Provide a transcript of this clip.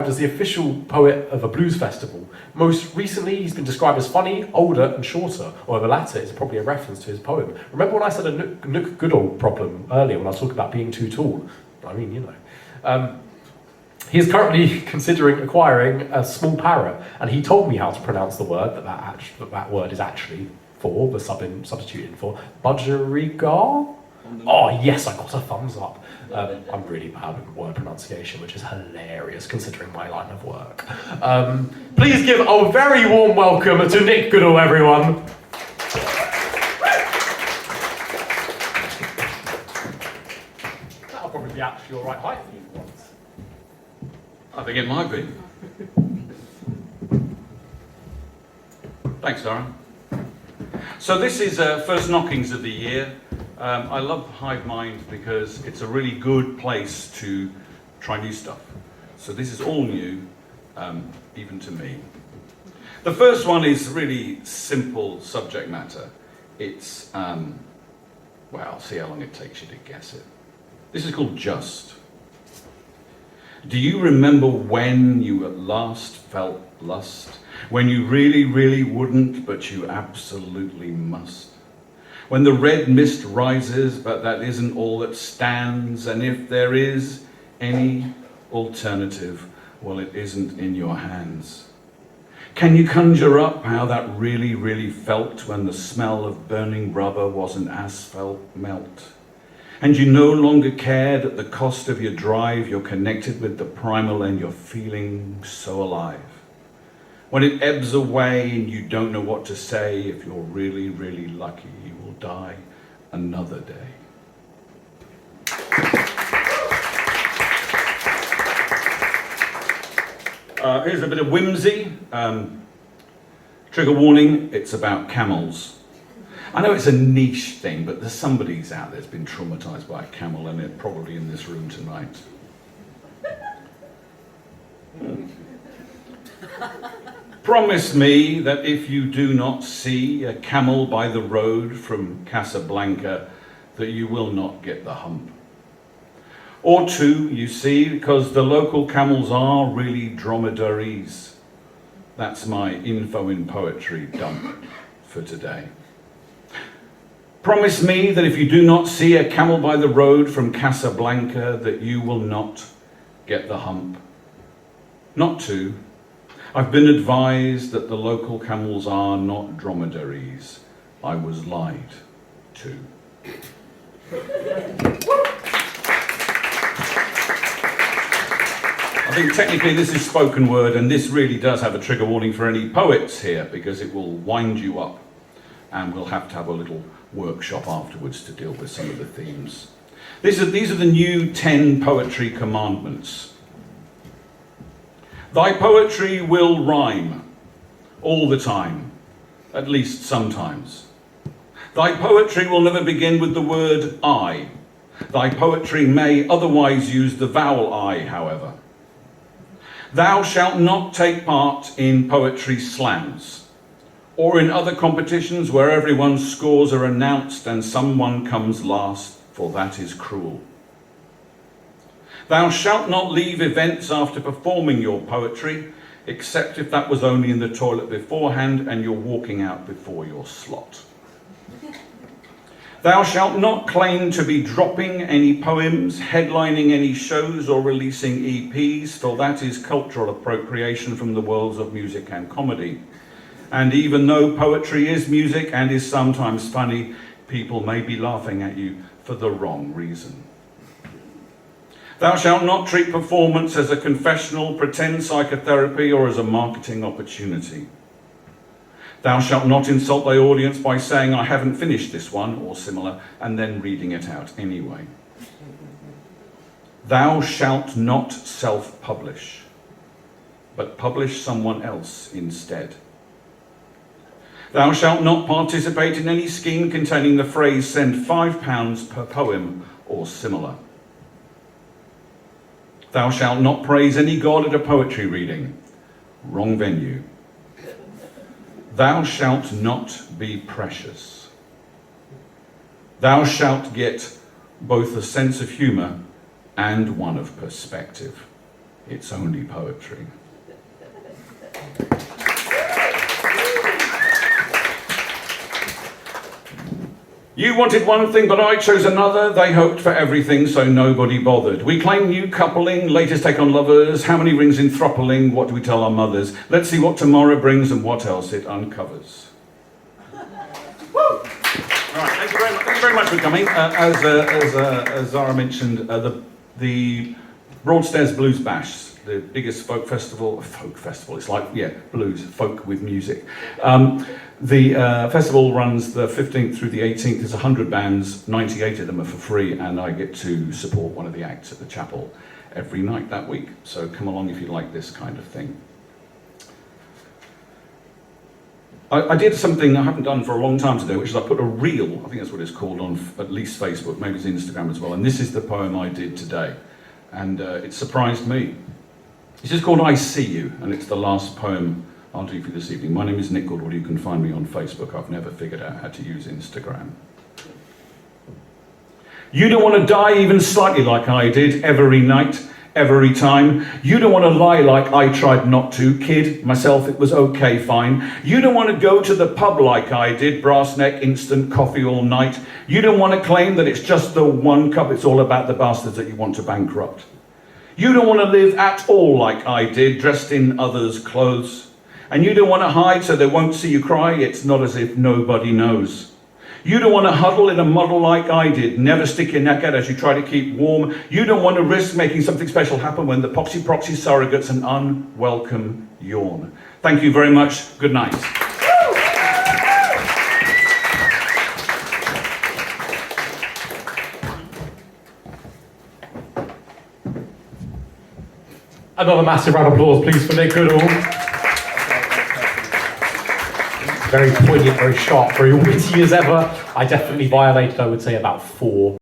as the official poet of a blues festival. Most recently, he's been described as funny, older, and shorter, or the latter is probably a reference to his poem. Remember when I said a Nook Goodall problem earlier when I was talking about being too tall? I mean, you know. He is currently considering acquiring a small parrot, and he told me how to pronounce the word that word is actually for, the substituting for, budgerigar? Oh yes, I got a thumbs up. I'm really bad at word pronunciation, which is hilarious considering my line of work. Please give a very warm welcome to Nick Goodall, everyone. That'll probably be actually all right height for you once. I think it might be. Thanks, Darren. So this is First Knockings of the Year. I love HiveMind because it's a really good place to try new stuff. So this is all new, even to me. The first one is really simple subject matter. It's, well, see how long it takes you to guess it. This is called Just. Do you remember when you at last felt lust? When you really, really wouldn't, but you absolutely must? When the red mist rises, but that isn't all that stands, and if there is any alternative, well, it isn't in your hands. Can you conjure up how that really, really felt when the smell of burning rubber was an asphalt melt? And you no longer cared at the cost of your drive, you're connected with the primal and you're feeling so alive. When it ebbs away and you don't know what to say, if you're really, really lucky, you will die another day. Here's a bit of whimsy. Trigger warning, it's about camels. I know it's a niche thing, but there's somebody's out there that's been traumatized by a camel, and they're probably in this room tonight. Promise me that if you do not see a camel by the road from Casablanca, that you will not get the hump. Or two, you see, because the local camels are really dromedaries. That's my info in poetry dump for today. Promise me that if you do not see a camel by the road from Casablanca, that you will not get the hump. Not two. I've been advised that the local camels are not dromedaries. I was lied to. I think technically this is spoken word, and this really does have a trigger warning for any poets here, because it will wind you up, and we'll have to have a little workshop afterwards to deal with some of the themes. These are the new 10 poetry commandments. Thy poetry will rhyme all the time, at least sometimes. Thy poetry will never begin with the word I. Thy poetry may otherwise use the vowel I, however. Thou shalt not take part in poetry slams, or in other competitions where everyone's scores are announced and someone comes last, for that is cruel. Thou shalt not leave events after performing your poetry, except if that was only in the toilet beforehand and you're walking out before your slot. Thou shalt not claim to be dropping any poems, headlining any shows or releasing EPs, for that is cultural appropriation from the worlds of music and comedy. And even though poetry is music and is sometimes funny, people may be laughing at you for the wrong reason. Thou shalt not treat performance as a confessional, pretend psychotherapy, or as a marketing opportunity. Thou shalt not insult thy audience by saying, I haven't finished this one, or similar, and then reading it out anyway. Thou shalt not self-publish, but publish someone else instead. Thou shalt not participate in any scheme containing the phrase send £5 per poem or similar. Thou shalt not praise any god at a poetry reading. Wrong venue. Thou shalt not be precious. Thou shalt get both a sense of humour and one of perspective. it's only poetry. You wanted one thing, but I chose another. They hoped for everything, so nobody bothered. We claim new coupling, latest take on lovers. How many rings in throupling? What do we tell our mothers? Let's see what tomorrow brings and what else it uncovers. Woo! All right, thank you very much. Thank you very much for coming. As Zara mentioned, the Broadstairs Blues Bash, the biggest folk festival, it's like, yeah, blues, folk with music. The festival runs the 15th through the 18th. There's 100 bands, 98 of them are for free, and I get to support one of the acts at the chapel every night that week. So come along if you like this kind of thing. I did something I haven't done for a long time today, which is I put a reel, I think that's what it's called, on at least Facebook, maybe it's Instagram as well, and this is the poem I did today, and it surprised me. It's just called I See You, and it's the last poem I'll do for you this evening. My name is Nick Goodall. You can find me on Facebook. I've never figured out how to use Instagram. You don't want to die even slightly like I did every night, every time. You don't want to lie like I tried not to. Kid myself, it was okay, fine. You don't want to go to the pub like I did, brass neck, instant coffee all night. You don't want to claim that it's just the one cup. It's all about the bastards that you want to bankrupt. You don't want to live at all like I did, dressed in others' clothes. And you don't want to hide so they won't see you cry. It's not as if nobody knows. You don't want to huddle in a muddle like I did. Never stick your neck out as you try to keep warm. You don't want to risk making something special happen when the poxy proxy surrogate's an unwelcome yawn. Thank you very much. Good night. Another massive round of applause, please, for Nick Goodall. Very poignant, very sharp, very witty as ever. I definitely violated, I would say, about 4